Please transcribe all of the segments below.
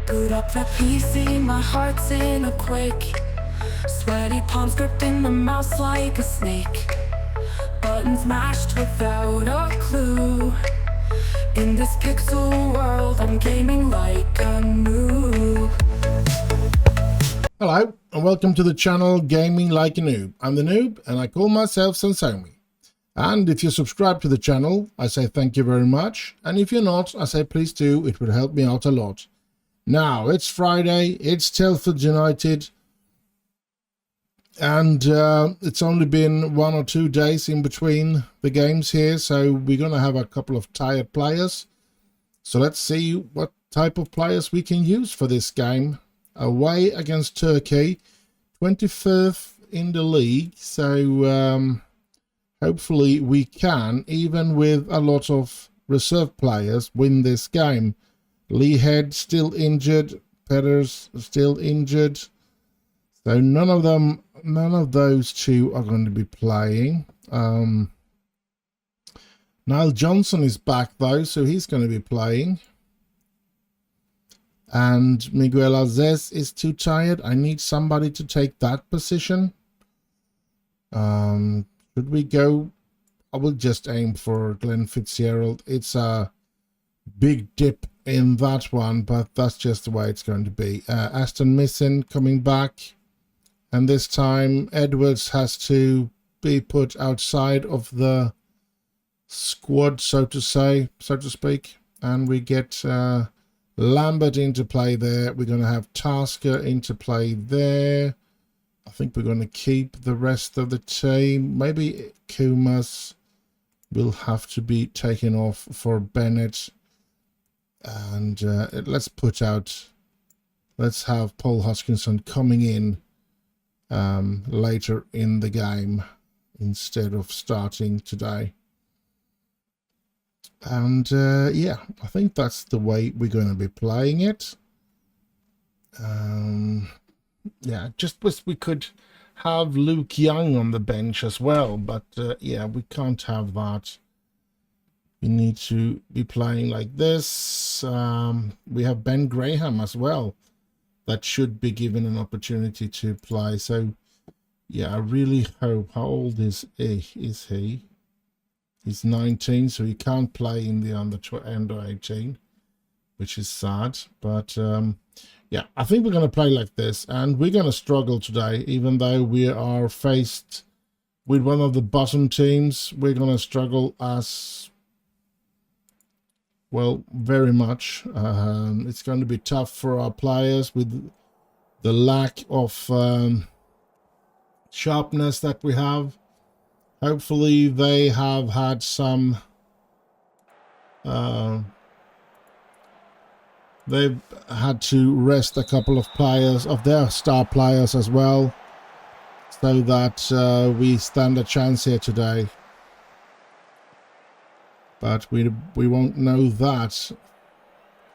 Boot up the PC, my heart's in a quake. Sweaty palms gripping the mouse like a snake. Buttons mashed without a clue. In this pixel world, I'm gaming like a noob. Hello and welcome to the channel Gaming Like a Noob. I'm the noob and I call myself Sensomi. And if you subscribe to the channel, I say thank you very much. And if you're not, I say please do, it would help me out a lot. Now, it's Friday, it's Telford United. And it's only been 1 or 2 days in between the games here. So we're going to have a couple of tired players. So let's see what type of players we can use for this game. Away against Turkey, 25th in the league, so hopefully we can, even with a lot of reserve players, win this game. Lee Head still injured, Petters still injured, so none of those two are going to be playing. Niall Johnson is back though, so he's going to be playing. And Miguel Alzez is too tired. I need somebody to take that position. Should we go? I will just aim for Glenn Fitzgerald. It's a big dip in that one, but that's just the way it's going to be. Aston Missing coming back. And this time Edwards has to be put outside of the squad, so to speak. And we get... Lambert into play there. We're going to have Tasker into play there. I think we're going to keep the rest of the team. Maybe Kumas will have to be taken off for Bennett. And let's have Paul Hodgkinson coming in later in the game instead of starting today. And yeah, I think that's the way we're going to be playing it. Yeah, just wish we could have Luke Young on the bench as well, but yeah, we can't have that. We need to be playing like this. We have Ben Graham as well that should be given an opportunity to play. So yeah, I really hope. How old is he? He's 19, so he can't play in the under 18, which is sad. But yeah, I think we're going to play like this, and we're going to struggle today, even though we are faced with one of the bottom teams. We're going to struggle as well, very much. It's going to be tough for our players with the lack of sharpness that we have. Hopefully they have had some, they've had to rest a couple of players, of their star players as well, so that we stand a chance here today. But we won't know that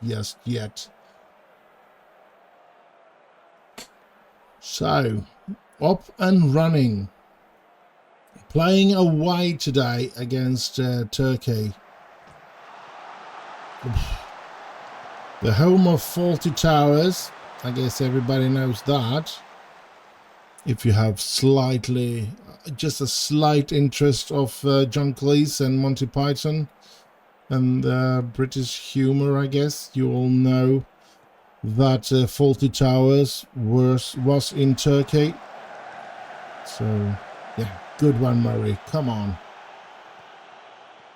just yet. So, up and running. Playing away today against Turkey. The home of Faulty Towers. I guess everybody knows that. If you have just a slight interest of John Cleese and Monty Python and British humour, I guess, you all know that Faulty Towers was in Turkey. So, yeah. Good one, Murray. Come on.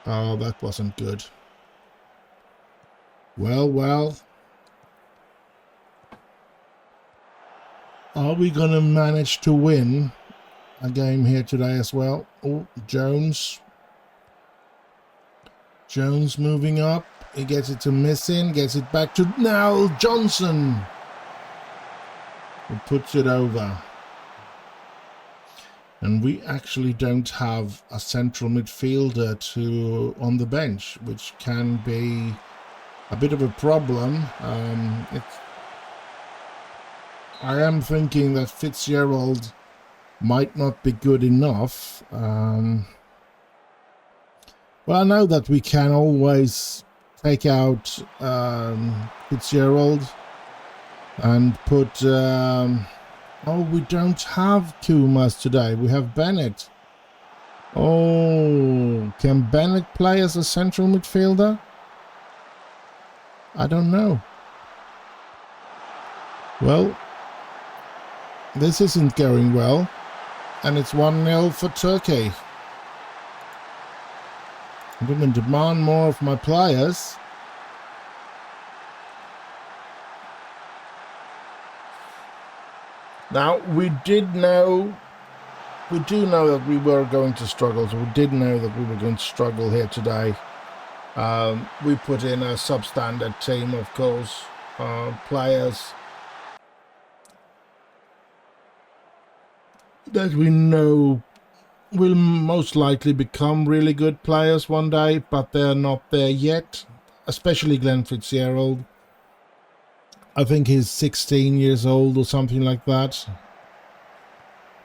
Oh, that wasn't good. Well. Are we going to manage to win a game here today as well? Oh, Jones. Jones moving up. He gets it to Missing. Gets it back to Niall Johnson. He puts it over. And we actually don't have a central midfielder on the bench, which can be a bit of a problem. I am thinking that Fitzgerald might not be good enough. Well, I know that we can always take out Fitzgerald and put... oh, we don't have Kumas today. We have Bennett. Oh, can Bennett play as a central midfielder? I don't know. Well, this isn't going well. And it's 1-0 for Turkey. I'm going to demand more of my players. Now, we do know that we were going to struggle. So we did know that we were going to struggle here today. We put in a substandard team, of course. Players that we know will most likely become really good players one day, but they're not there yet. Especially Glenn Fitzgerald. I think he's 16 years old or something like that.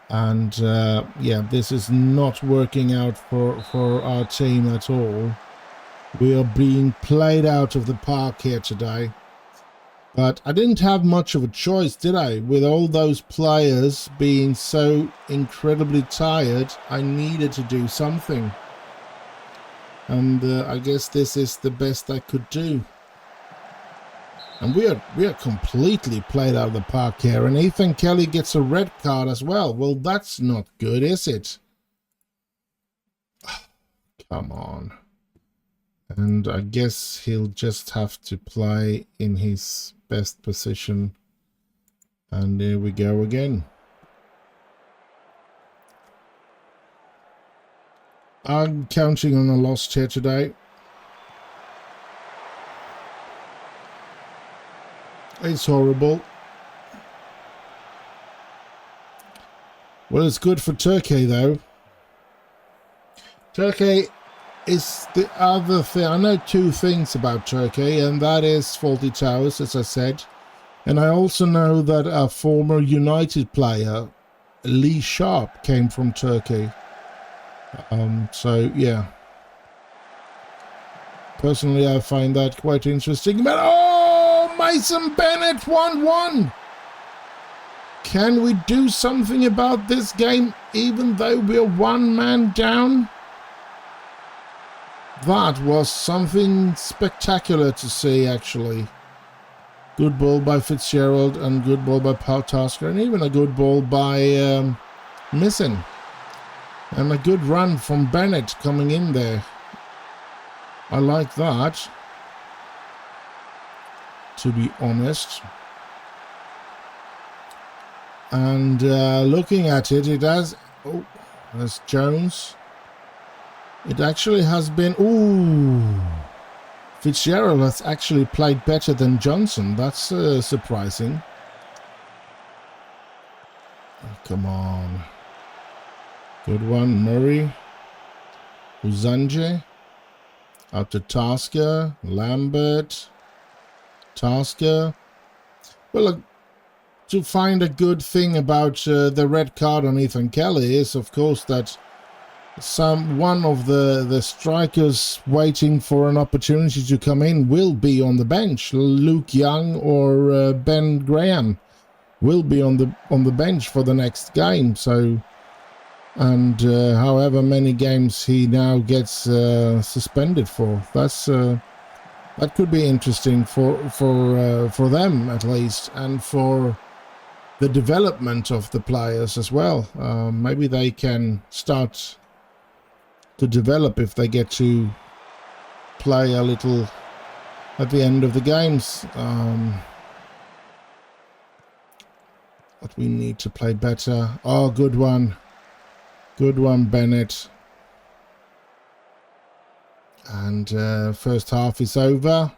And yeah, this is not working out for our team at all. We are being played out of the park here today. But I didn't have much of a choice, did I? With all those players being so incredibly tired, I needed to do something. And I guess this is the best I could do. And we are completely played out of the park here. And Ethan Kelly gets a red card as well. Well, that's not good, is it? Come on. And I guess he'll just have to play in his best position. And there we go again. I'm counting on a loss here today. It's horrible. Well, it's good for Turkey, though. Turkey is the other thing. I know two things about Turkey, and that is faulty towers, as I said. And I also know that a former United player, Lee Sharp, came from Turkey. So, yeah. Personally, I find that quite interesting. But, oh, Mason Bennett, 1-1. Can we do something about this game, even though we're one man down? That was something spectacular to see, actually. Good ball by Fitzgerald and good ball by Paul Tasker, and even a good ball by Missing. And a good run from Bennett coming in there. I like that, to be honest. And looking at it, it has... Oh, there's Jones. It actually has been... Ooh. Fitzgerald has actually played better than Johnson. That's surprising. Oh, come on. Good one, Murray. Uzanje. Out to Tasker. Lambert. Tasker. Well, look, to find a good thing about the red card on Ethan Kelly is, of course, that one of the strikers waiting for an opportunity to come in will be on the bench. Luke Young or Ben Graham will be on the bench for the next game. So, and however many games he now gets suspended for, that could be interesting for them at least, and for the development of the players as well. Maybe they can start to develop if they get to play a little at the end of the games. But we need to play better. Oh, good one. Good one, Bennett. And first half is over.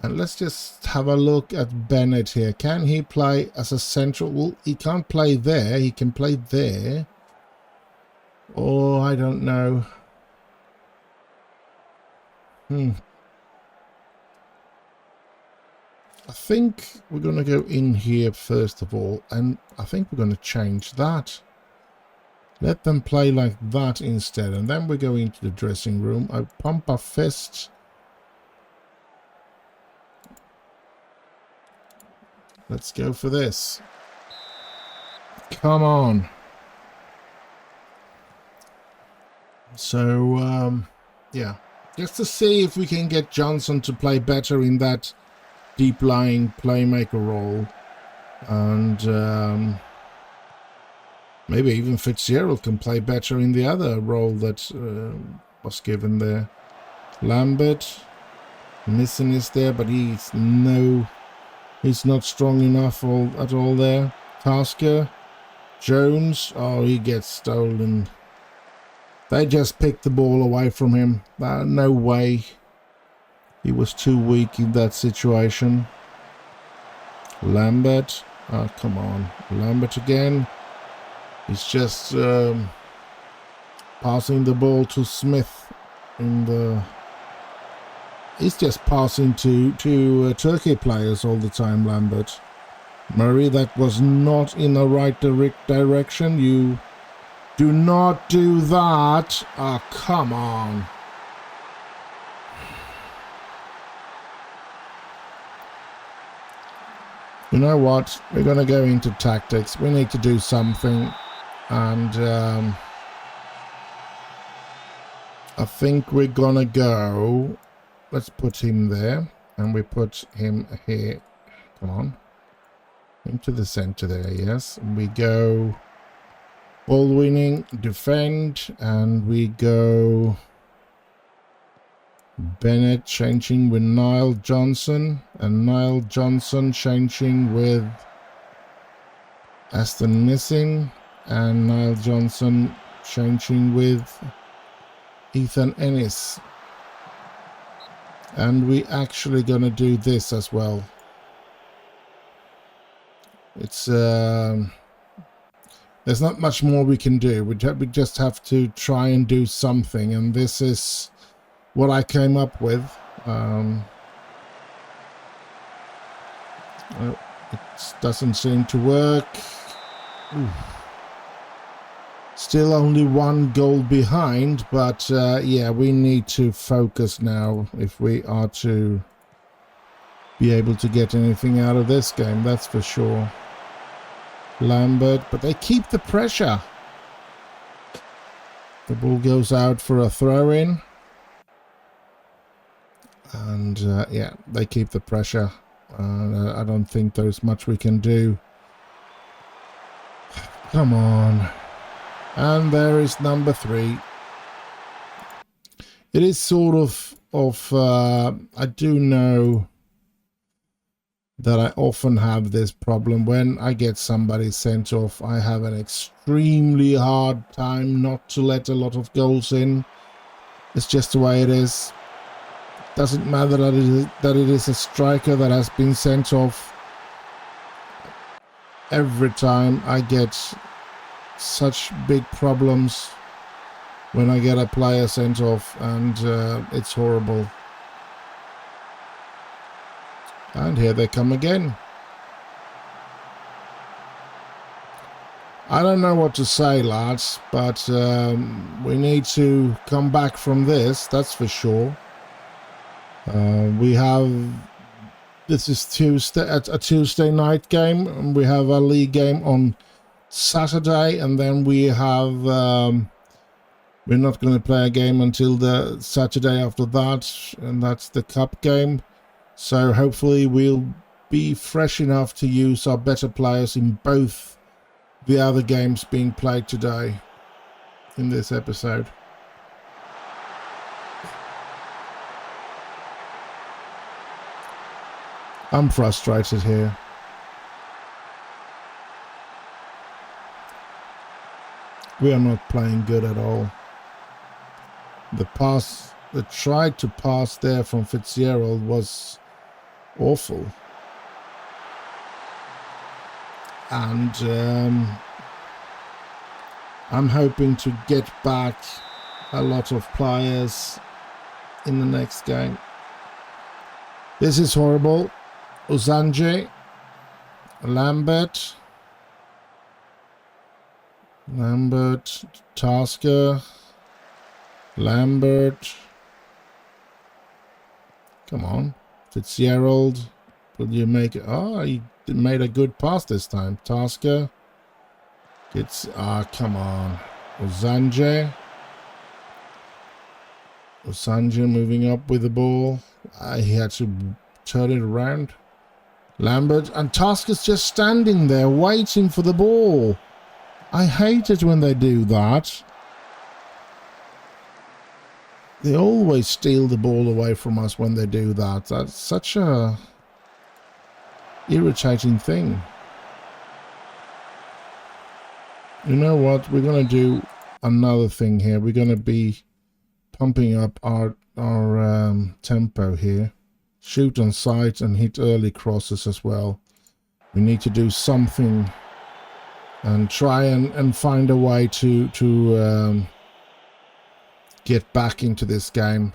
And let's just have a look at Bennett here. Can he play as a central? Well, he can't play there. He can play there. Oh, I don't know. I think we're going to go in here first of all, and I think we're going to change that. Let them play like that instead, and then we go into the dressing room. I pump a fist. Let's go for this. Come on. So, yeah. Just to see if we can get Johnson to play better in that deep-lying playmaker role. And maybe even Fitzgerald can play better in the other role that was given there. Lambert, missing is there, but he's not strong enough at all there. Tasker, Jones, oh, he gets stolen. They just picked the ball away from him. No way. He was too weak in that situation. Lambert, oh, come on. Lambert again. He's just passing the ball to Smith in the... He's just passing to Turkey players all the time, Lambert. Murray, that was not in the right direction. You do not do that. Oh, come on. You know what? We're going to go into tactics. We need to do something. And I think we're going to go... Let's put him there, and we put him here. Come on. Into the center there, yes. And we go ball winning, defend, and we go Bennett changing with Niall Johnson, and Niall Johnson changing with Aston Missing, and Niall Johnson changing with Ethan Ennis. And we actually gonna do this as well. It's there's not much more we can do. We just have to try and do something, and this is what I came up with. It doesn't seem to work. Ooh. Still only one goal behind, but yeah, we need to focus now if we are to be able to get anything out of this game, that's for sure. Lambert, but they keep the pressure. The ball goes out for a throw-in. And yeah, they keep the pressure. I don't think there's much we can do. Come on. And there is number 3. It is sort of I do know that I often have this problem. When I get somebody sent off, I have an extremely hard time not to let a lot of goals in. It's just the way it is. Doesn't matter that it is a striker that has been sent off. Every time I get such big problems when I get a player sent off, and it's horrible. And here they come again. I don't know what to say, lads, but we need to come back from this, that's for sure. We have... This is a Tuesday night game, and we have a league game on Saturday, and then we have... we're not going to play a game until the Saturday after that, and that's the cup game. So hopefully we'll be fresh enough to use our better players in both the other games being played today in this episode. I'm frustrated here. We are not playing good at all. The try to pass there from Fitzgerald was awful. And I'm hoping to get back a lot of players in the next game. This is horrible. Uzanji, Lambert, Tasker, Lambert. Come on, Fitzgerald. Will you make it? Oh, he made a good pass this time. Tasker gets, come on. Osanje moving up with the ball. He had to turn it around. Lambert, and Tasker's just standing there waiting for the ball. I hate it when they do that. They always steal the ball away from us when they do that. That's such a irritating thing. You know what? We're going to do another thing here. We're going to be pumping up our tempo here. Shoot on sight and hit early crosses as well. We need to do something and try and find a way to get back into this game.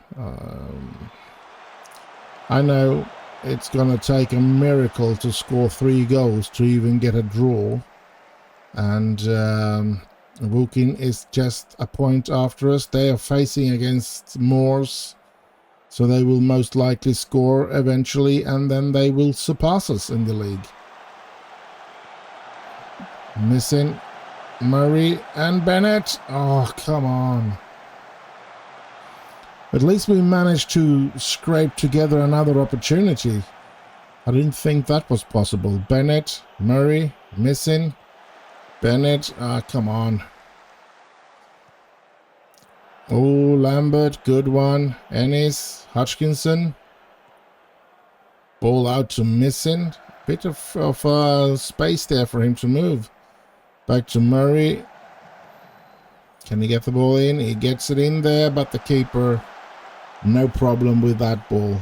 I know it's going to take a miracle to score 3 goals to even get a draw. And Woking is just a point after us. They are facing against Moors. So they will most likely score eventually, and then they will surpass us in the league. Missing Murray and Bennett. Oh, come on. At least we managed to scrape together another opportunity. I didn't think that was possible. Bennett, Murray, missing. Bennett, come on. Oh, Lambert, good one. Ennis, Hutchinson. Ball out to Missing. Bit of space there for him to move. Back to Murray. Can he get the ball in? He gets it in there, but the keeper, no problem with that ball.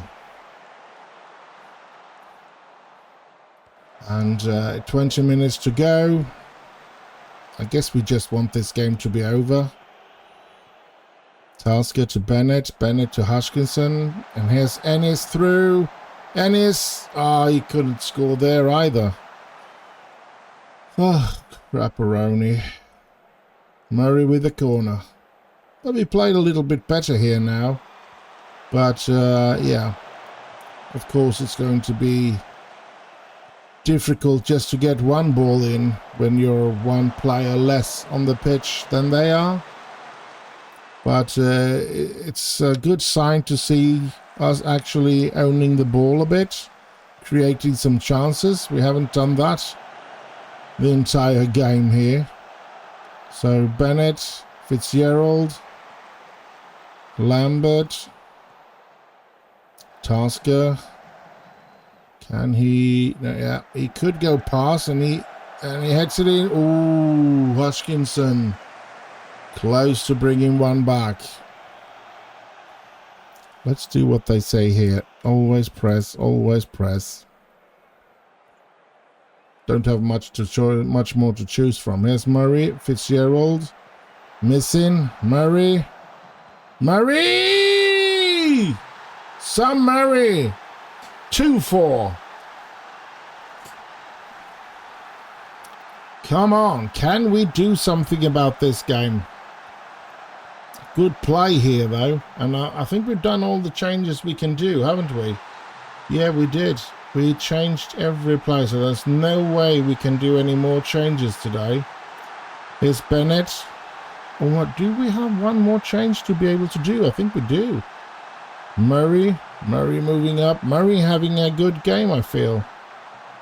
And 20 minutes to go. I guess we just want this game to be over. Tasker to Bennett. Bennett to Hutchinson. And here's Ennis through. Ennis. He couldn't score there either. Oh, crapperoni. Murray with the corner. But we played a little bit better here now. But, yeah. Of course, it's going to be difficult just to get one ball in when you're one player less on the pitch than they are. But it's a good sign to see us actually owning the ball a bit, creating some chances. We haven't done that the entire game here. So Bennett, Fitzgerald, Lambert, Tasker. Can he? Yeah, he could go past, and he heads it in. Ooh, Hutchinson. Close to bringing one back. Let's do what they say here. Always press, always press. Don't have much more to choose from. Here's Murray, Fitzgerald. Missing, Murray. Murray! Sam Murray! 2-4. Come on, can we do something about this game? Good play here, though. And I think we've done all the changes we can do, haven't we? Yeah, we did. We changed every play, so there's no way we can do any more changes today. Here's Bennett. Or what, do we have one more change to be able to do? I think we do. Murray moving up. Murray having a good game, I feel.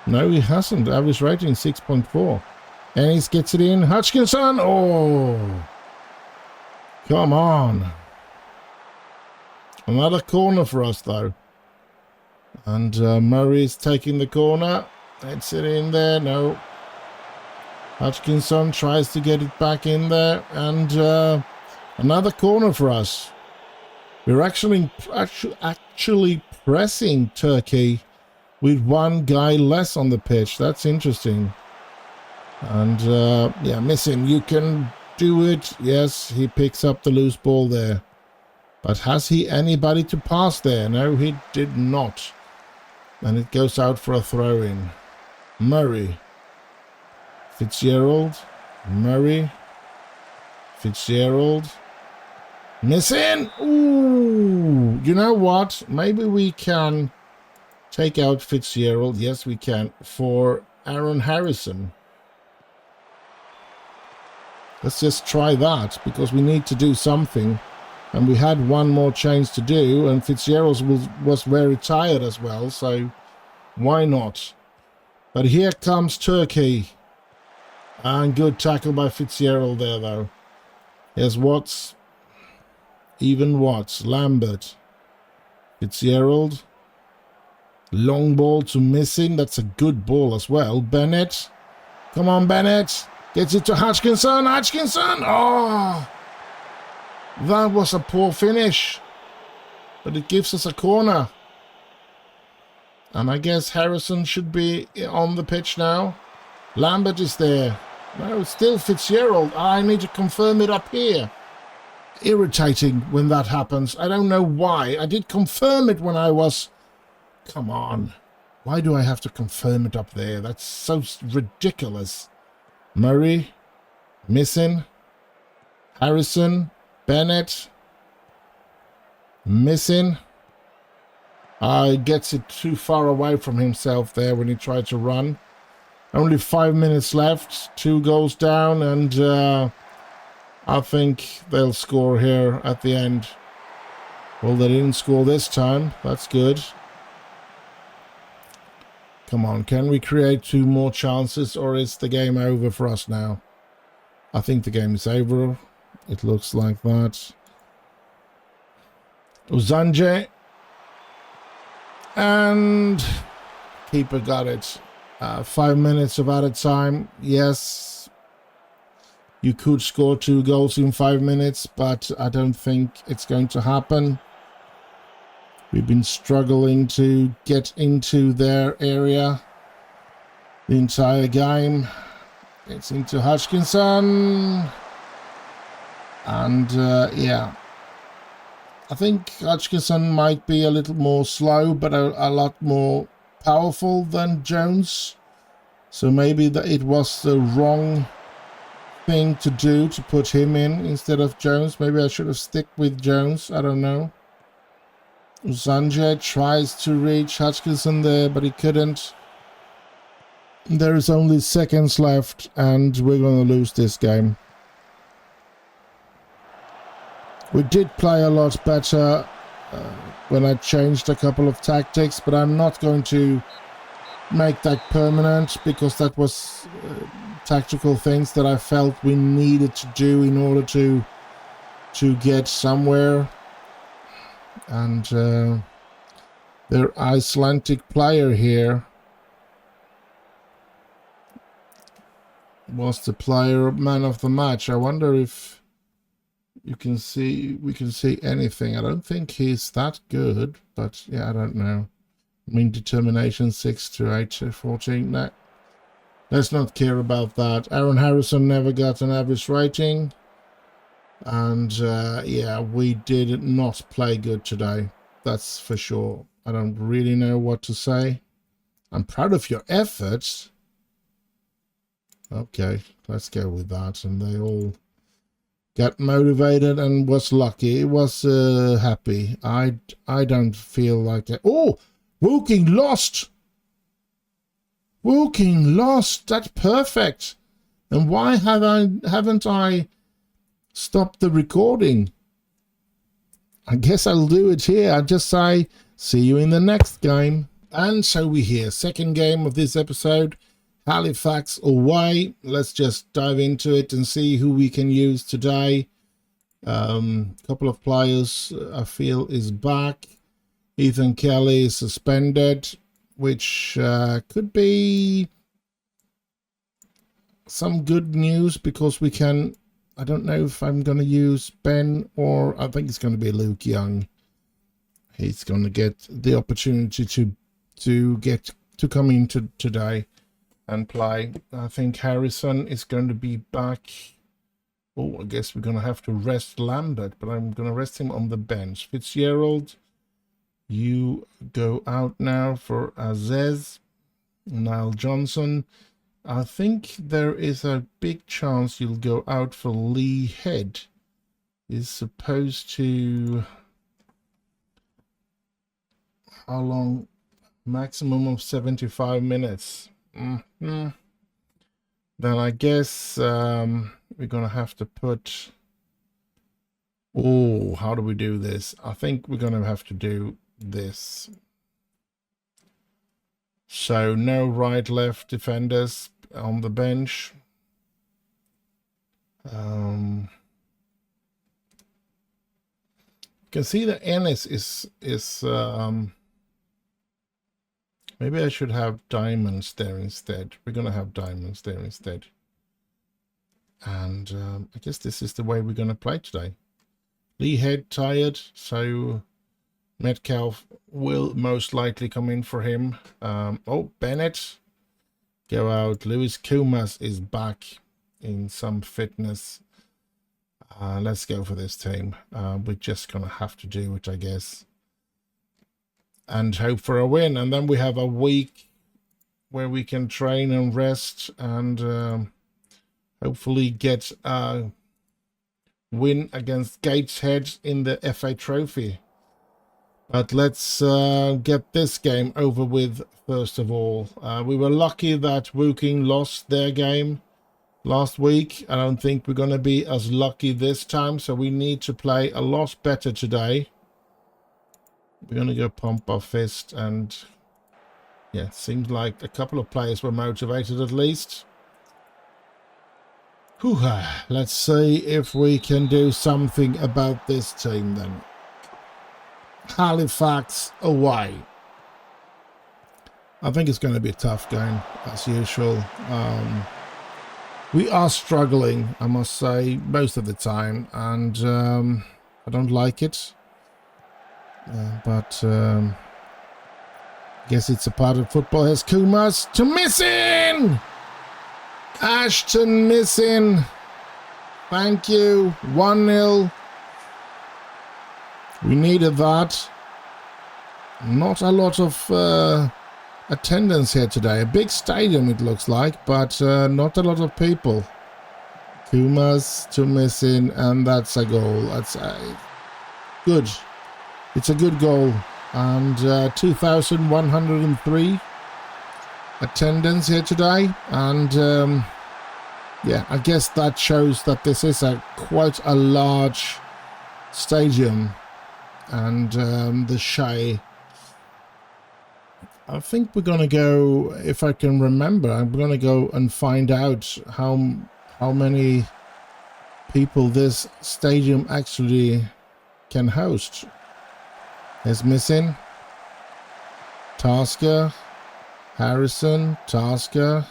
No, he hasn't. Average rating 6.4. Ennis gets it in. Hutchinson. Oh! Come on. Another corner for us, though. And Murray's taking the corner. It's it in there. No. Hutchinson tries to get it back in there. And another corner for us. We're actually pressing Turkey with one guy less on the pitch. That's interesting. And yeah, Missing. You can do it. Yes, he picks up the loose ball there. But has he anybody to pass there? No, he did not. And it goes out for a throw-in. Murray. Fitzgerald. Murray. Fitzgerald. Missing! Ooh! You know what? Maybe we can take out Fitzgerald. Yes, we can. For Aaron Harrison. Let's just try that, because we need to do something. And we had one more change to do, and Fitzgerald was very tired as well, so why not? But here comes Turkey. And good tackle by Fitzgerald there, though. Here's Watts. Even Watts. Lambert. Fitzgerald. Long ball to Missing. That's a good ball as well. Bennett. Come on, Bennett. Gets it to Hutchinson. Hutchinson. Oh! That was a poor finish. But it gives us a corner. And I guess Harrison should be on the pitch now. Lambert is there. No, it's still Fitzgerald. I need to confirm it up here. Irritating when that happens. I don't know why. I did confirm it when I was... Come on. Why do I have to confirm it up there? That's so ridiculous. Murray. Missing. Harrison. Bennett. Missing. Gets it too far away from himself there when he tried to run. Only 5 minutes left, 2 goals down, and I think they'll score here at the end. Well, they didn't score this time. That's good. Come on, can we create 2 more chances, or is the game over for us now? I think the game is over. It looks like that. Uzanje. And keeper got it. 5 minutes of added time. Yes, you could score 2 goals in 5 minutes, but I don't think it's going to happen. We've been struggling to get into their area the entire game. It's into Hutchinson. And yeah, I think Hutchinson might be a little more slow, but a lot more powerful than Jones. So maybe it was the wrong thing to do to put him in instead of Jones. Maybe I should have stick with Jones. I don't know. Sanjay tries to reach Hutchinson there, but he couldn't. There is only seconds left, and we're going to lose this game. We did play a lot better when I changed a couple of tactics, but I'm not going to make that permanent, because that was tactical things that I felt we needed to do in order to get somewhere. And their Icelandic player here was the man of the match. I wonder if we can see anything. I don't think he's that good, but yeah, I don't know. I mean, determination 6 to 8 to 14. No, let's not care about that. Aaron Harrison never got an average rating. And yeah, we did not play good today. That's for sure. I don't really know what to say. I'm proud of your efforts. Okay, let's go with that. And they all got motivated and was lucky. It was happy. I don't feel like that. Oh, Woking lost. Woking lost. That's perfect. And why haven't I stopped the recording? I guess I'll do it here. I'll just say, see you in the next game. And so we hear second game of this episode. Halifax away. Let's just dive into it and see who we can use today. Couple of players I feel is back. Ethan Kelly is suspended, which could be some good news, because we can... I don't know if I'm going to use Ben, or I think it's going to be Luke Young. He's going to get the opportunity to come in today and play. I think Harrison is going to be back. Oh, I guess we're going to have to rest Lambert, but I'm going to rest him on the bench. Fitzgerald, you go out now for Azez. Niall Johnson. I think there is a big chance you'll go out for Lee Head. Is supposed to... How long? Maximum of 75 minutes. Then I guess we're gonna have to put. Oh, how do we do this? I think we're gonna have to do this. So no right left defenders on the bench. You can see that Ennis is maybe I should have diamonds there instead. We're gonna have diamonds there instead. And I guess this is the way we're gonna play today. Lee Head tired, so Metcalf will most likely come in for him. Oh, Bennett, go out. Lewis Kumas is back in some fitness. Let's go for this team. We're just going to have to do it, I guess. And hope for a win. And then we have a week where we can train and rest and hopefully get a win against Gateshead in the FA Trophy. But let's get this game over with first of all. We were lucky that Woking lost their game last week. I don't think we're going to be as lucky this time, so we need to play a lot better today. We're going to go pump our fist, and yeah, it seems like a couple of players were motivated at least. Whew, let's see if we can do something about this team then. Halifax away. I think it's going to be a tough game as usual. We are struggling, I must say, most of the time, and I don't like it. But I guess it's a part of football. Here's Kumas to missing! Ashton missing. Thank you. 1-0. We needed that. Not a lot of attendance here today. A big stadium it looks like, but not a lot of people. Kumas to missing, and that's a goal. That's good. It's a good goal. And 2,103 attendance here today, and yeah, I guess that shows that this is quite a large stadium. And the Shay, I think we're gonna go, if I can remember, I'm gonna go and find out how many people this stadium actually can host. Is missing. Tasker, Harrison, Tasker,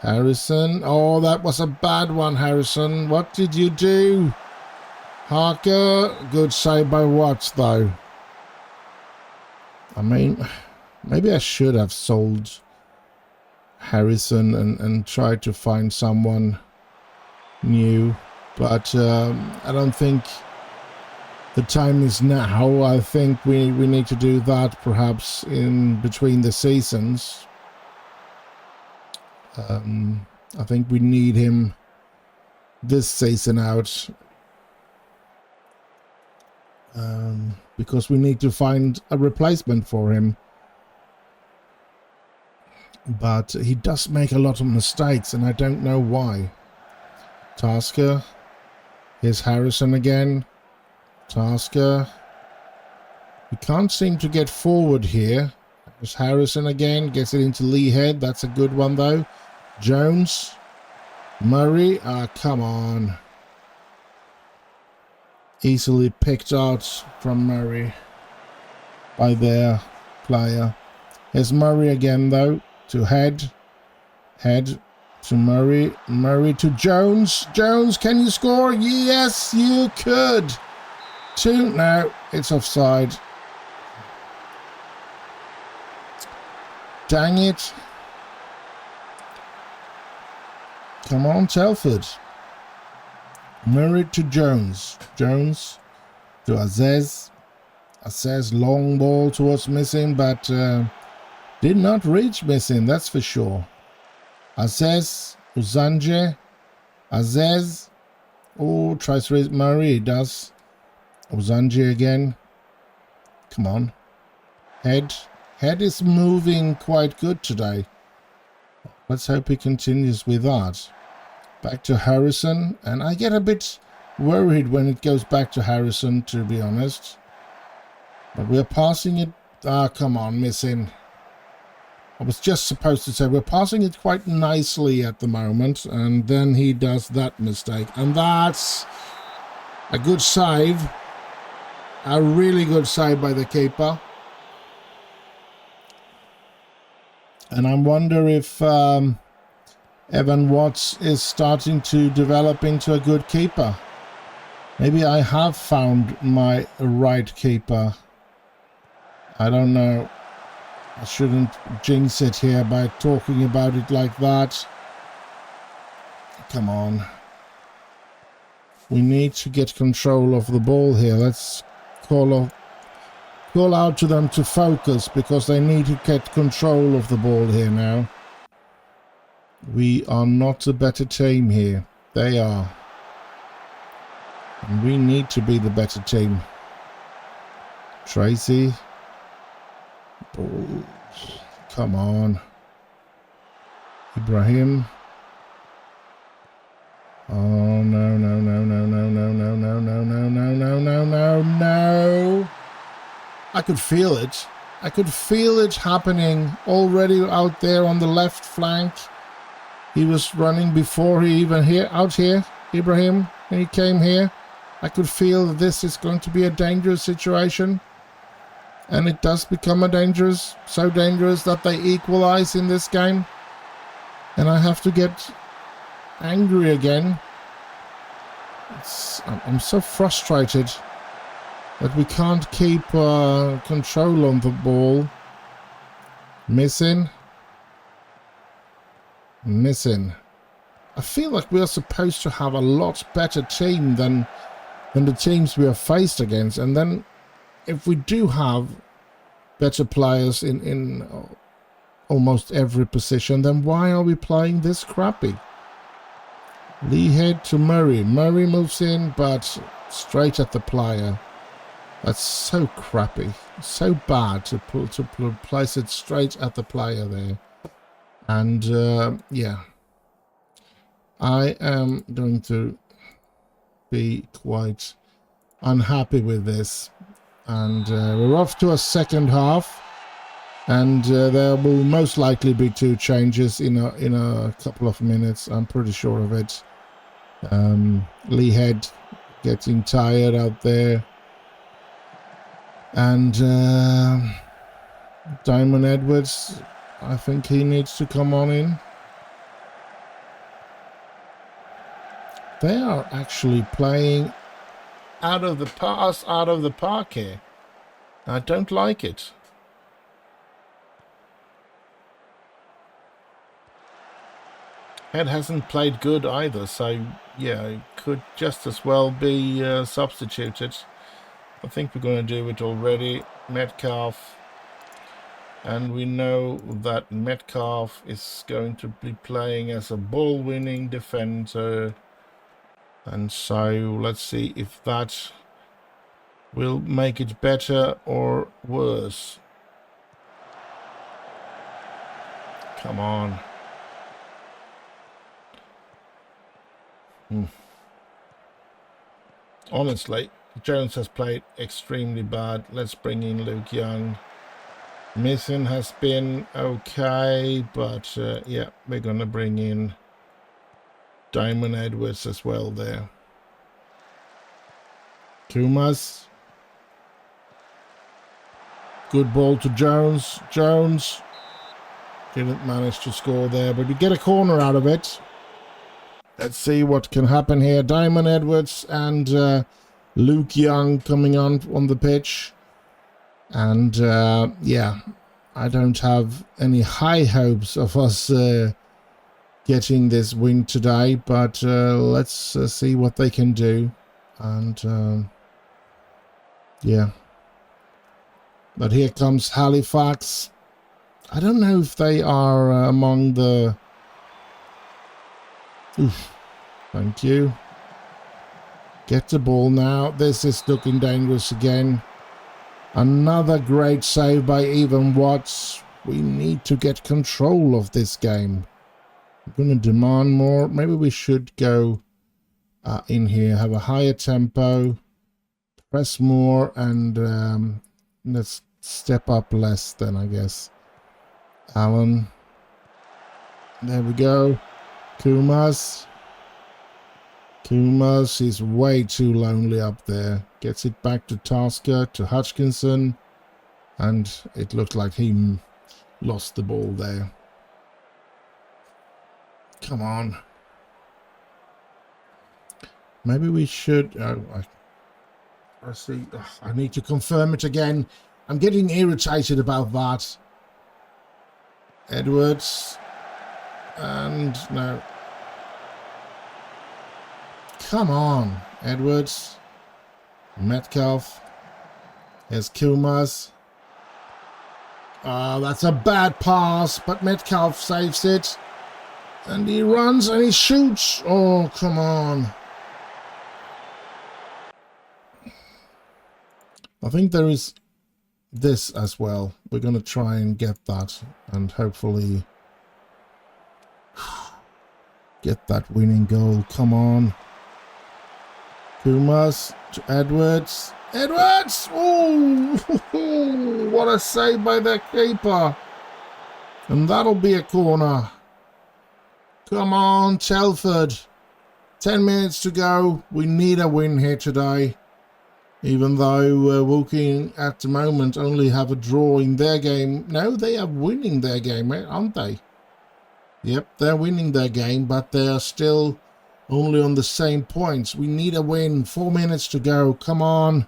Harrison. Oh, that was a bad one, Harrison. What did you do? Harker, good save by Watts, though. I mean, maybe I should have sold Harrison and tried to find someone new, but I don't think the time is now. I think we need to do that perhaps in between the seasons. I think we need him this season out. Because we need to find a replacement for him. But he does make a lot of mistakes, and I don't know why. Tasker. Here's Harrison again. Tasker. We can't seem to get forward here. There's Harrison again. Gets it into Lee Head. That's a good one, though. Jones. Murray. Ah, come on. Easily picked out from Murray by their player. Here's Murray again, though, to Head. Head to Murray. Murray to Jones. Jones, can you score? Yes, you could. 2 now. It's offside. Dang it. Come on, Telford. Murray to Jones. Jones to Azez. Azez, long ball towards Missing, but did not reach Missing, that's for sure. Azez, Uzanje. Azez. Oh, tries to reach Murray. Does. Uzanje again. Come on. Head. Head is moving quite good today. Let's hope he continues with that. Back to Harrison, and I get a bit worried when it goes back to Harrison, to be honest. But we're passing it. Ah, come on, missing. I was just supposed to say we're passing it quite nicely at the moment, and then he does that mistake. And that's a good save. A really good save by the keeper. And I wonder if Evan Watts is starting to develop into a good keeper. Maybe I have found my right keeper. I don't know. I shouldn't jinx it here by talking about it like that. Come on. We need to get control of the ball here. Let's call out to them to focus, because they need to get control of the ball here now. We are not a better team here. They are. And we need to be the better team. Tracy. Ball. Come on. Ibrahim. Oh, no, no, no, no, no, no, no, no, no, no, no, no, no, no, no. I could feel it. I could feel it happening already out there on the left flank. He was running before he even out here, Ibrahim, and he came here. I could feel that this is going to be a dangerous situation. And it does become so dangerous that they equalize in this game. And I have to get angry again. I'm so frustrated that we can't keep control on the ball. Missing. I feel like we are supposed to have a lot better team than the teams we are faced against. And then if we do have better players in almost every position, then why are we playing this crappy? Lee Head to Murray. Murray moves in, but straight at the player. That's so crappy. So bad to place it straight at the player there. And yeah. I am going to be quite unhappy with this. And we're off to a second half. And there will most likely be 2 changes in a couple of minutes. I'm pretty sure of it. Lee Head getting tired out there. And Diamond Edwards, I think he needs to come on in. They are actually playing out of the park here. I don't like it. Head hasn't played good either, so yeah, it could just as well be substituted. I think we're going to do it already. Metcalf. And we know that Metcalf is going to be playing as a ball-winning defender. And so let's see if that will make it better or worse. Come on. Honestly, Jones has played extremely bad. Let's bring in Luke Young. Missing has been okay, but yeah, we're going to bring in Diamond Edwards as well there. Kumas. Good ball to Jones. Jones didn't manage to score there, but we get a corner out of it. Let's see what can happen here. Diamond Edwards and Luke Young coming on the pitch. And yeah, I don't have any high hopes of us getting this win today, but let's see what they can do. And yeah, but here comes Halifax. I don't know if they are among the... Oof, thank you. Get the ball now. This is looking dangerous again. Another great save by Evan Watts. We need to get control of this game. I'm going to demand more. Maybe we should go in here, have a higher tempo, press more, and let's step up less then, I guess. Alan. There we go. Kumas. Kumas is way too lonely up there. Gets it back to Tasker, to Hutchinson. And it looked like he lost the ball there. Come on. Maybe we should... I see. Ugh, I need to confirm it again. I'm getting irritated about that. Edwards. And no. Come on, Edwards. Metcalf. Here's Kumas. That's a bad pass, but Metcalf saves it. And he runs and he shoots. Oh, come on. I think there is this as well. We're going to try and get that and hopefully get that winning goal. Come on. Kumas to Edwards. Edwards! Oh, what a save by the keeper. And that'll be a corner. Come on, Telford. 10 minutes to go. We need a win here today. Even though Woking at the moment only have a draw in their game. No, they are winning their game, aren't they? Yep, they're winning their game, but they are still only on the same points. We need a win. 4 minutes to go. Come on.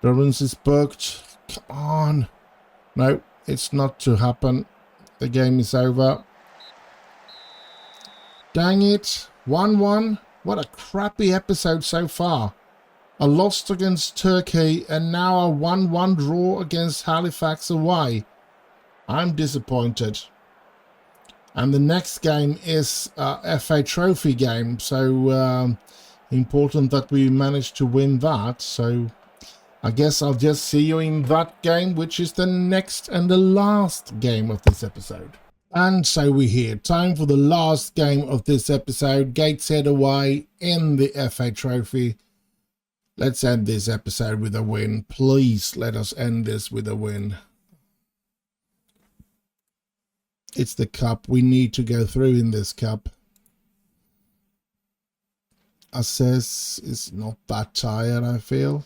Durance is booked. Come on. No, it's not to happen. The game is over. Dang it. 1-1. What a crappy episode so far. A loss against Turkey and now a 1-1 draw against Halifax away. I'm disappointed. And the next game is a FA Trophy game, so important that we manage to win that. So I guess I'll just see you in that game, which is the next and the last game of this episode. And so we're here. Time for the last game of this episode. Gateshead away in the FA Trophy. Let's end this episode with a win. Please let us end this with a win. It's the cup. We need to go through in this cup. Assess is not that tired, I feel.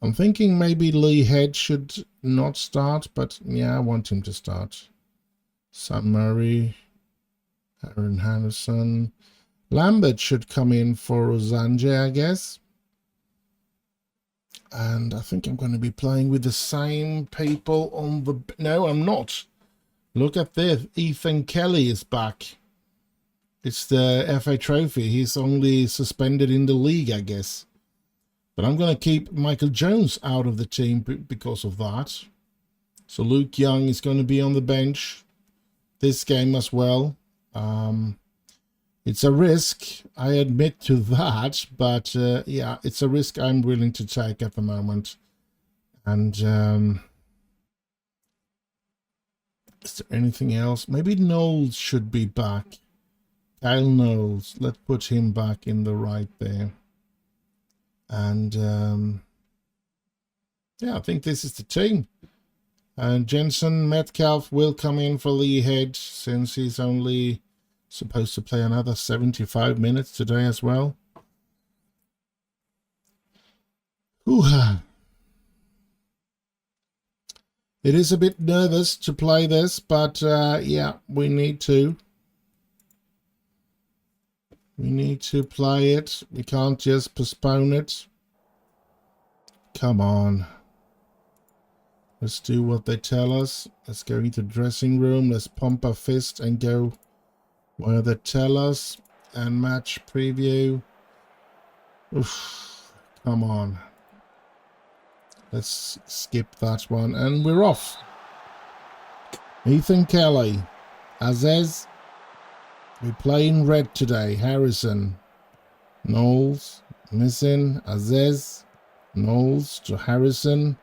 I'm thinking maybe Lee Head should not start, but yeah, I want him to start. Sam Murray, Aaron Henderson. Lambert should come in for Ozanje, I guess. And I think I'm going to be playing with the same people on the... No, I'm not. Look at this. Ethan Kelly is back. It's the FA Trophy. He's only suspended in the league, I guess. But I'm going to keep Michael Jones out of the team because of that. So Luke Young is going to be on the bench this game as well. It's a risk, I admit to that, but yeah, it's a risk I'm willing to take at the moment. And is there anything else? Maybe Knowles should be back. Kyle Knowles, let's put him back in the right there. And yeah, I think this is the team. And Jensen Metcalf will come in for Lee Head since he's only supposed to play another 75 minutes today as well. Ooh-ha. It is a bit nervous to play this, but yeah, we need to. We need to play it. We can't just postpone it. Come on. Let's do what they tell us. Let's go into the dressing room. Let's pump our fist and go where they tell us. And match preview. Oof. Come on. Let's skip that one. And we're off. Ethan Kelly. Azez. We play in red today. Harrison. Knowles. Missing. Azez. Knowles to Harrison.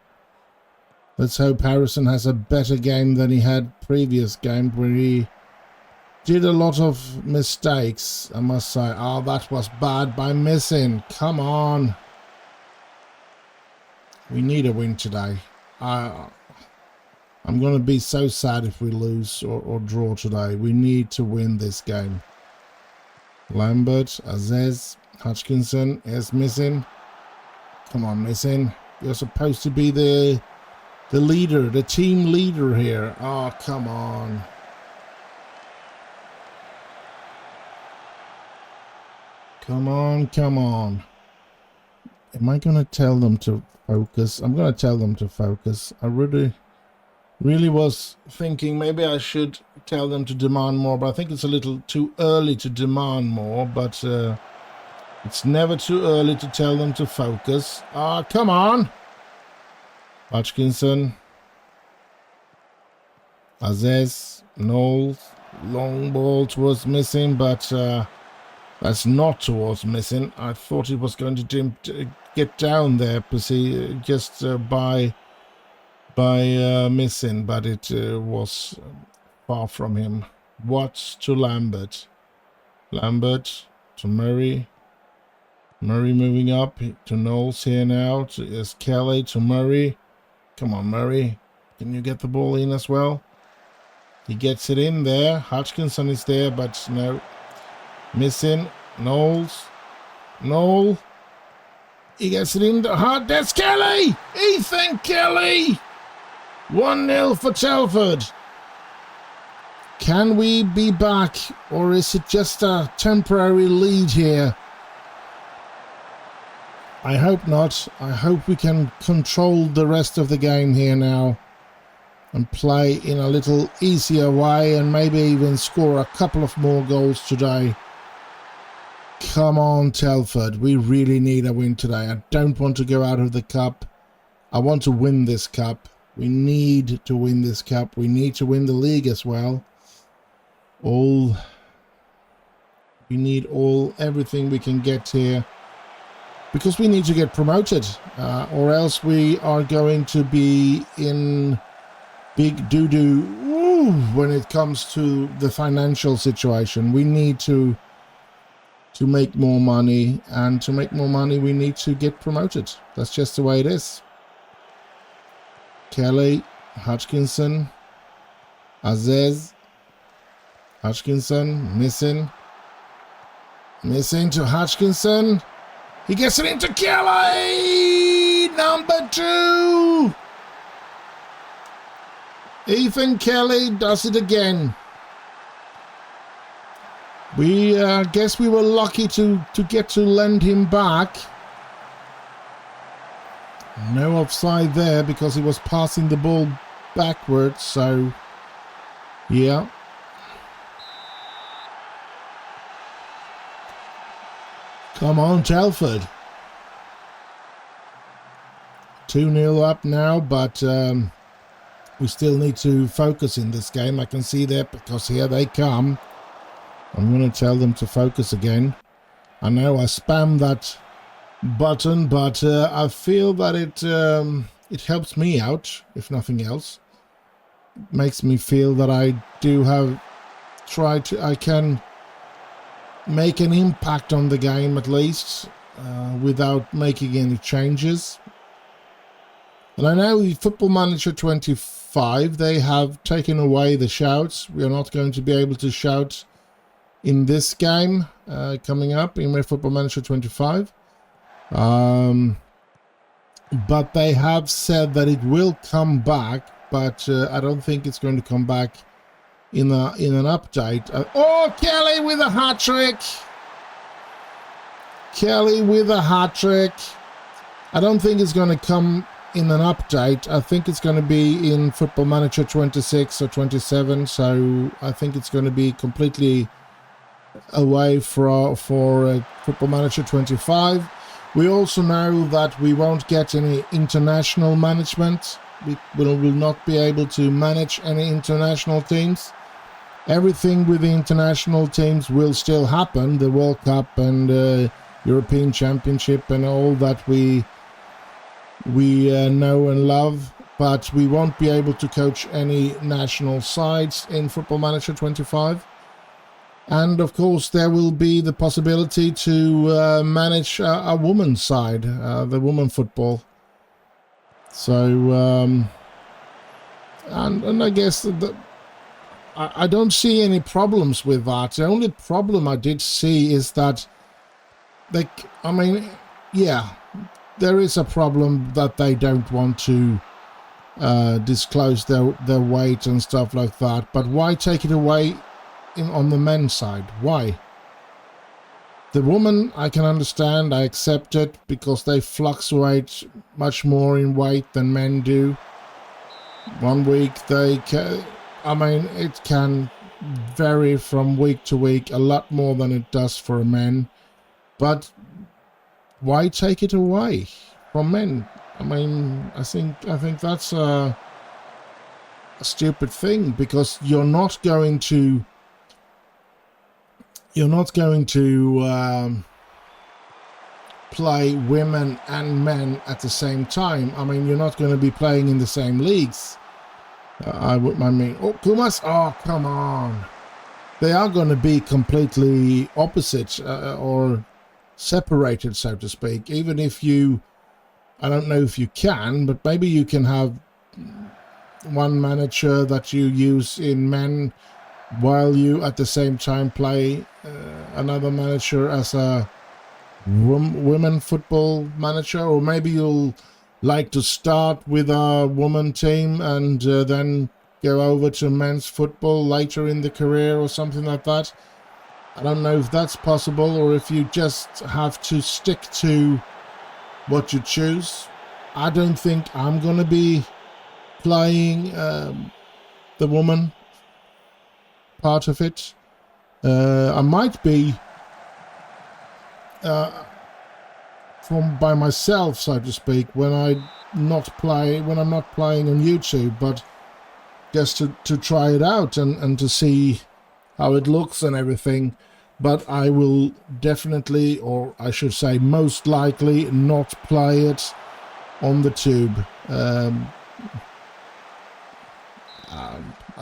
Let's hope Harrison has a better game than he had previous game where he did a lot of mistakes, I must say. Oh, that was bad by missing. Come on. We need a win today. I'm going to be so sad if we lose or draw today. We need to win this game. Lambert, Aziz, Hutchinson is missing. Come on, missing. You're supposed to be the leader, the team leader here. Oh, come on. Come on, come on. Am I going to tell them to focus? I'm going to tell them to focus. I really was thinking maybe I should tell them to demand more, but I think it's a little too early to demand more, but it's never too early to tell them to focus. Ah, come on. Hutchinson. Aziz. Knowles. Long ball towards missing, but that's not towards missing. I thought it was going to get down there, just by missing, but it was far from him. Watts to Lambert. Lambert to Murray. Murray moving up to Knowles here now. Is Kelly to Murray. Come on, Murray. Can you get the ball in as well? He gets it in there. Hutchinson is there, but no. Missing. Knowles. Knoll. He gets it in the heart. That's Kelly! Ethan Kelly! 1-0 for Telford. Can we be back, or is it just a temporary lead here? I hope not. I hope we can control the rest of the game here now and play in a little easier way and maybe even score a couple of more goals today. Come on, Telford. We really need a win today. I don't want to go out of the cup. I want to win this cup. We need to win this cup. We need to win the league as well. We need everything we can get here, because we need to get promoted, or else we are going to be in big doo-doo when it comes to the financial situation. We need to make more money, and to make more money we need to get promoted. That's just the way it is. Kelly, Hutchinson, Aziz, Hutchinson, missing to Hutchinson. He gets it into Kelly, number 2. Ethan Kelly does it again. We guess we were lucky to get to lend him back. No offside there because he was passing the ball backwards, so yeah. Come on, Telford. 2-0 up now, but we still need to focus in this game. I can see that because here they come. I'm going to tell them to focus again. I know I spammed that button, but I feel that it helps me out, if nothing else. It makes me feel that I can make an impact on the game at least, without making any changes. And I know with Football Manager 25, they have taken away the shouts. We are not going to be able to shout in this game coming up in Football Manager 25. But they have said that it will come back, but I don't think it's going to come back in an update. Oh, Kelly with a hat-trick! Kelly with a hat-trick. I don't think it's going to come in an update. I think it's going to be in Football Manager 26 or 27, so I think it's going to be completely away for Football Manager 25. We also know that we won't get any international management. We will not be able to manage any international teams. Everything with the international teams will still happen, the World Cup and European Championship and all that we know and love, but we won't be able to coach any national sides in Football Manager 25. And of course, there will be the possibility to manage a woman's side, the woman football. So, and I guess I don't see any problems with that. The only problem I did see is that, I mean, yeah, there is a problem that they don't want to disclose their weight and stuff like that. But why take it away on the men's side? Why? The woman, I can understand, I accept it, because they fluctuate much more in weight than men do. 1 week they can, I mean, it can vary from week to week a lot more than it does for men. But why take it away from men? I mean, I think that's a stupid thing, because you're not going to play women and men at the same time. I mean, you're not going to be playing in the same leagues. I mean, oh, Kumas, oh, come on. They are going to be completely opposite or separated, so to speak. Even if you, I don't know if you can, but maybe you can have one manager that you use in men while you at the same time play another manager as a women football manager. Or maybe you'll like to start with a woman team and then go over to men's football later in the career or something like that. I don't know if that's possible, or if you just have to stick to what you choose. I don't think I'm gonna be playing the woman part of it. I might be by myself, so to speak, when I'm not playing on YouTube, but just to try it out and to see how it looks and everything. But I will definitely, or I should say most likely, not play it on the tube. I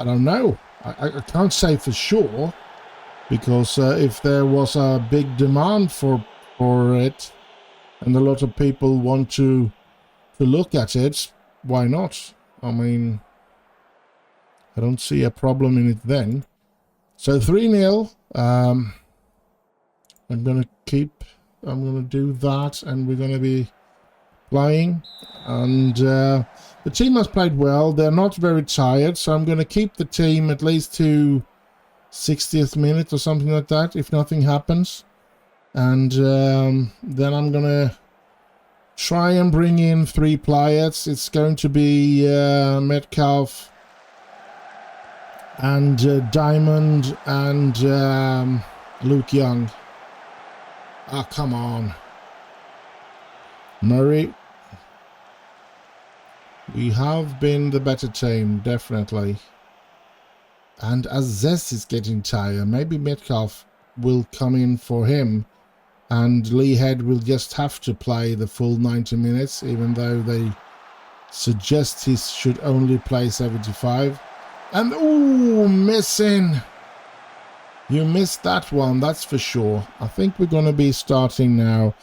don't know. I can't say for sure, because if there was a big demand for it and a lot of people want to look at it, why not? I mean, I don't see a problem in it then. So 3-0. I'm gonna do that, and we're gonna be playing. And the team has played well. They're not very tired, so I'm gonna keep the team at least to 60th minute or something like that, if nothing happens. And then I'm gonna try and bring in 3 players. It's going to be Metcalf and Diamond and Luke Young. Ah, come on. Murray. We have been the better team, definitely. And Azez is getting tired. Maybe Metcalf will come in for him, and Lee Head will just have to play the full 90 minutes, even though they suggest he should only play 75. And, ooh, missing. You missed that one, that's for sure. I think we're going to be starting now,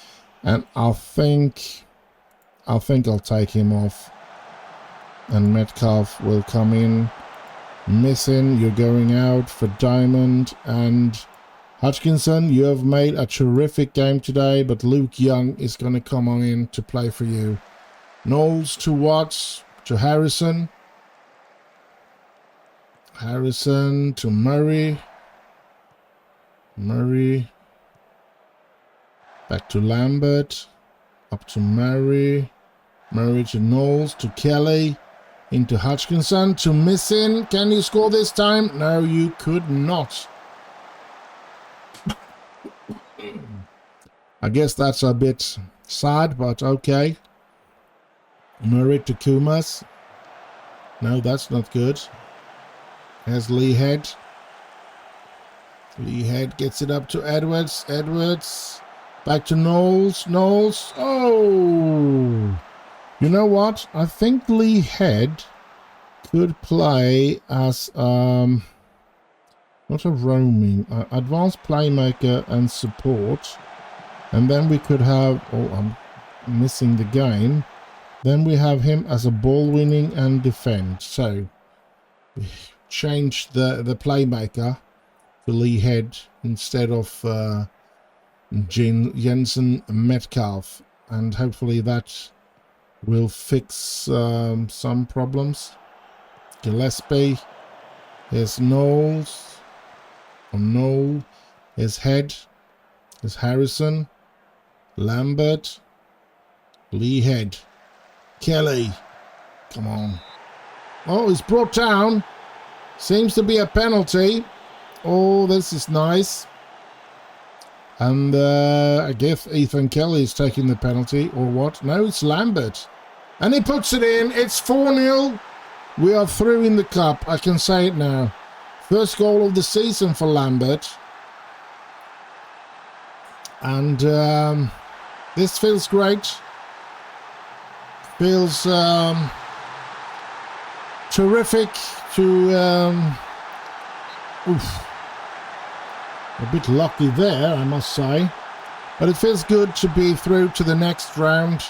and I think I'll take him off. And Metcalf will come in. Missing, you're going out for Diamond. And Hutchinson, you have made a terrific game today, but Luke Young is going to come on in to play for you. Knowles to Watts, to Harrison. Harrison to Murray. Murray. Back to Lambert. Up to Murray. Murray to Knowles, to Kelly. Into Hutchinson, to Missing. Can you score this time? No, you could not. I guess that's a bit sad, but okay. Murray to Kumas. No, that's not good. There's Lee Head. Lee Head gets it up to Edwards. Edwards. Back to Knowles. Knowles. Oh! You know what? I think Lee Head could play as... well, Not a roaming. Advanced playmaker and support. And then we could have... Oh, I'm missing the game. Then we have him as a ball winning and defend. So, we change the playmaker to Lee Head instead of Jensen Metcalf. And hopefully that will fix some problems. Gillespie. Here's Knowles. Or Knoll. Here's Head. Here's Harrison. Lambert. Lee Head. Kelly. Come on. Oh, he's brought down. Seems to be a penalty. Oh, this is nice. And I guess Ethan Kelly is taking the penalty, or what? No, it's Lambert. And he puts it in. It's 4-0. We are through in the cup. I can say it now. First goal of the season for Lambert. And this feels great. Feels terrific to... a bit lucky there, I must say. But it feels good to be through to the next round.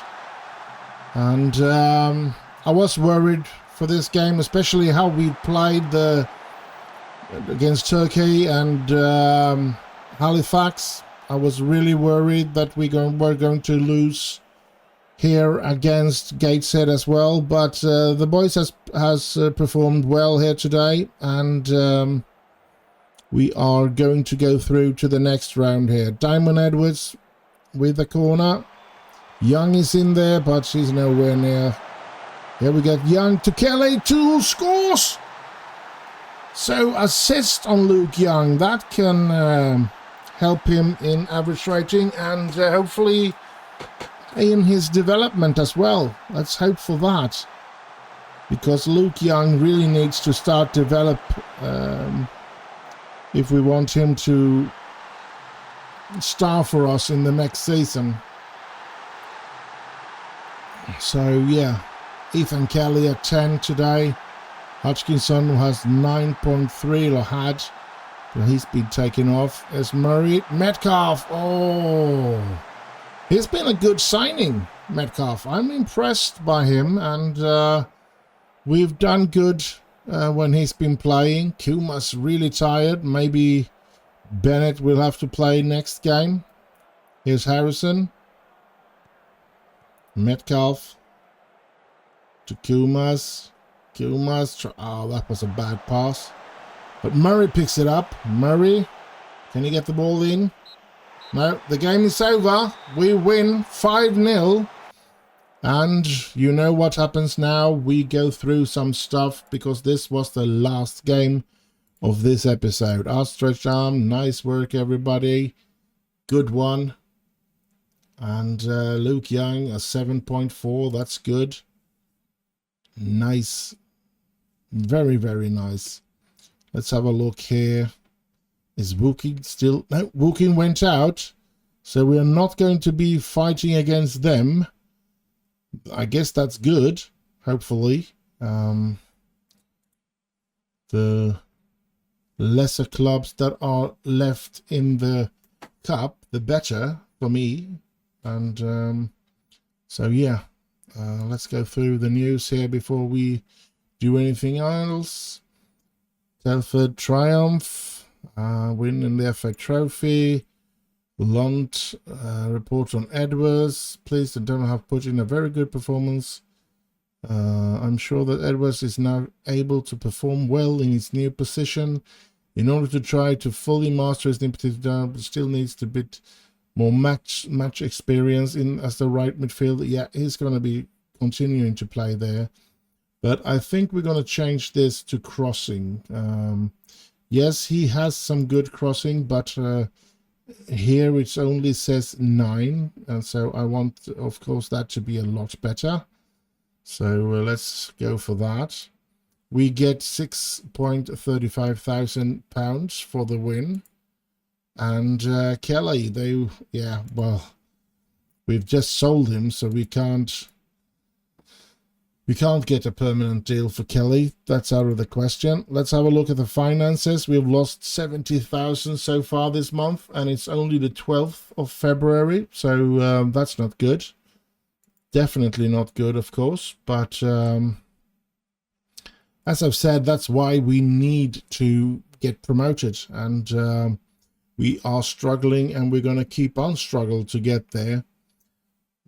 And I was worried for this game, especially how we played against Turkey and Halifax. I was really worried that we were going to lose here against Gateshead as well. But the boys has performed well here today. And... we are going to go through to the next round here. Diamond Edwards with the corner. Young is in there, but she's nowhere near. Here we get Young to Kelly. 2 scores! So assist on Luke Young. That can help him in average rating and hopefully in his development as well. Let's hope for that. Because Luke Young really needs to start develop... if we want him to star for us in the next season. So, yeah. Ethan Kelly at 10 today. Hutchinson has 9.3 or had. But he's been taken off. As Murray. Metcalf. Oh. He's been a good signing, Metcalf. I'm impressed by him. And we've done good... when he's been playing. Kuma's really tired. Maybe Bennett will have to play next game. Here's Harrison. Metcalf. To Kumas. Oh, that was a bad pass. But Murray picks it up. Murray. Can he get the ball in? No, the game is over. We win 5-0. And you know what happens now. We go through some stuff because this was the last game of this episode. Outstretched arm. Nice work, everybody. Good one. And Luke Young, a 7.4. That's good. Nice. Very, very nice. Let's have a look here. Is Wooking still... No, Wooking went out. So we are not going to be fighting against them. I guess that's good, hopefully. The lesser clubs that are left in the cup, the better for me. And so, yeah, let's go through the news here before we do anything else. Telford triumph, win in the FA Trophy. Lunt report on Edwards. Pleased and don't have put in a very good performance. I'm sure that Edwards is now able to perform well in his new position. In order to try to fully master his impetus, still needs a bit more match experience in as the right midfielder. Yeah, he's going to be continuing to play there. But I think we're going to change this to crossing. Yes, he has some good crossing, but... here it only says 9, and so I want, of course, that to be a lot better. So let's go for that. We get £6,35,000 for the win. And Kelly, well, we've just sold him, so we can't We can't get a permanent deal for Kelly. That's out of the question. Let's have a look at the finances. We've lost 70,000 so far this month, and it's only the 12th of February, so that's not good. Definitely not good, of course, but as I've said, that's why we need to get promoted, and we are struggling, and we're going to keep on struggling to get there.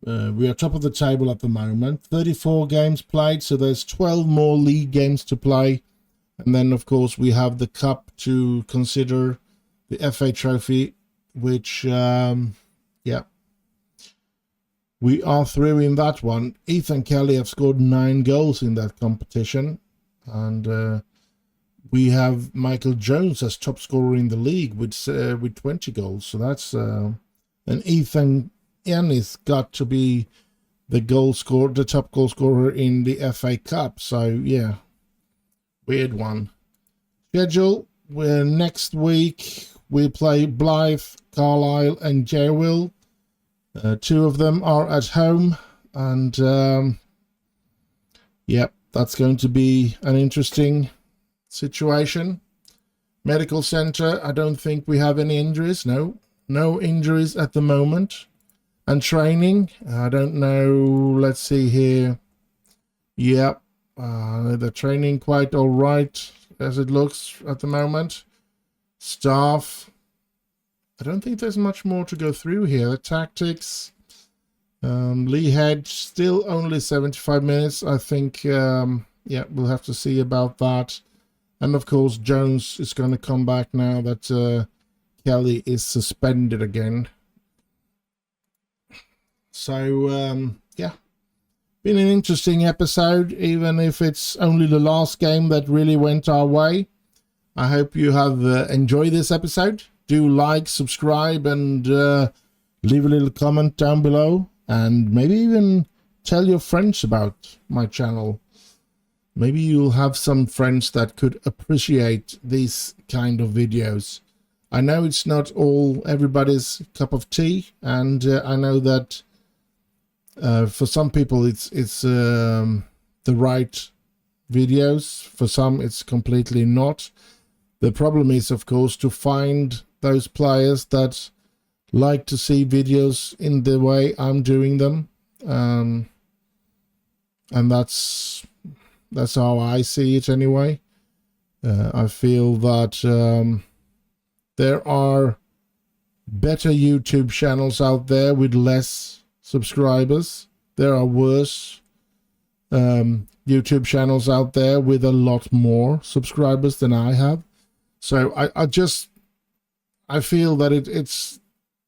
We are top of the table at the moment, 34 games played, so there's 12 more league games to play, and then of course we have the cup to consider, the FA trophy, which yeah, we are through in that one. Ethan Kelly have scored 9 goals in that competition, and we have Michael Jones as top scorer in the league with 20 goals, so that's and Ethan Ennis got to be the top goal scorer in the FA Cup. So yeah, weird one. Schedule: next week we play Blythe, Carlisle, and Jerwill. 2 of them are at home, and yep, that's going to be an interesting situation. Medical Centre, I don't think we have any injuries. No injuries at the moment. And training, I don't know, let's see here. Yep, the training quite all right as it looks at the moment. Staff, I don't think there's much more to go through here. The tactics, Lee Head, still only 75 minutes. I think, yeah, we'll have to see about that. And of course, Jones is going to come back now that Kelly is suspended again. So, yeah, been an interesting episode, even if it's only the last game that really went our way. I hope you have enjoyed this episode. Do like, subscribe, and leave a little comment down below. And maybe even tell your friends about my channel. Maybe you'll have some friends that could appreciate these kind of videos. I know it's not everybody's cup of tea, and I know that for some people it's the right videos. For some it's completely not. The problem is, of course, to find those players that like to see videos in the way I'm doing them, and that's how I see it anyway. I feel that there are better YouTube channels out there with less subscribers. There are worse YouTube channels out there with a lot more subscribers than I have. So I feel that it's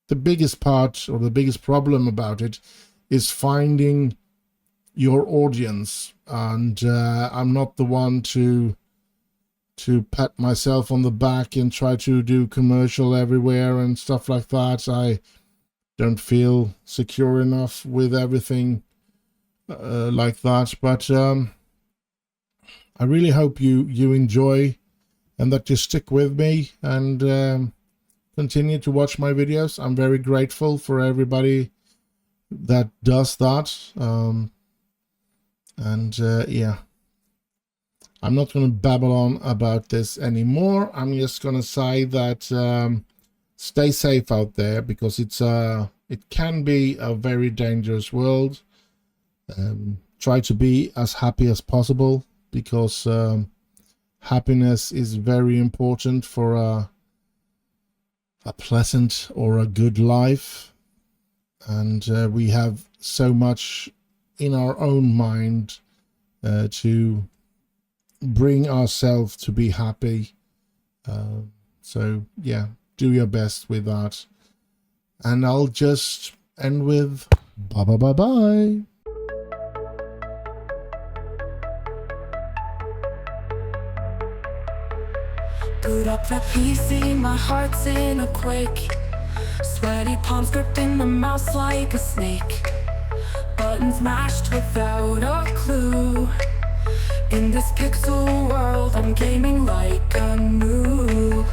the biggest part, or the biggest problem about it, is finding your audience. And I'm not the one to pat myself on the back and try to do commercial everywhere and stuff like that. I don't feel secure enough with everything like that, but I really hope you enjoy, and that you stick with me and continue to watch my videos. I'm very grateful for everybody that does that, and yeah, I'm not going to babble on about this anymore. I'm just going to say that stay safe out there, because it can be a very dangerous world. Try to be as happy as possible, because happiness is very important for a pleasant or a good life. And we have so much in our own mind to bring ourselves to be happy. So yeah, do your best with that. And I'll just end with bye bye bye bye. Boot up the PC, my heart's in a quake. Sweaty palms gripping the mouse like a snake. Buttons mashed without a clue. In this pixel world, I'm gaming like a noob.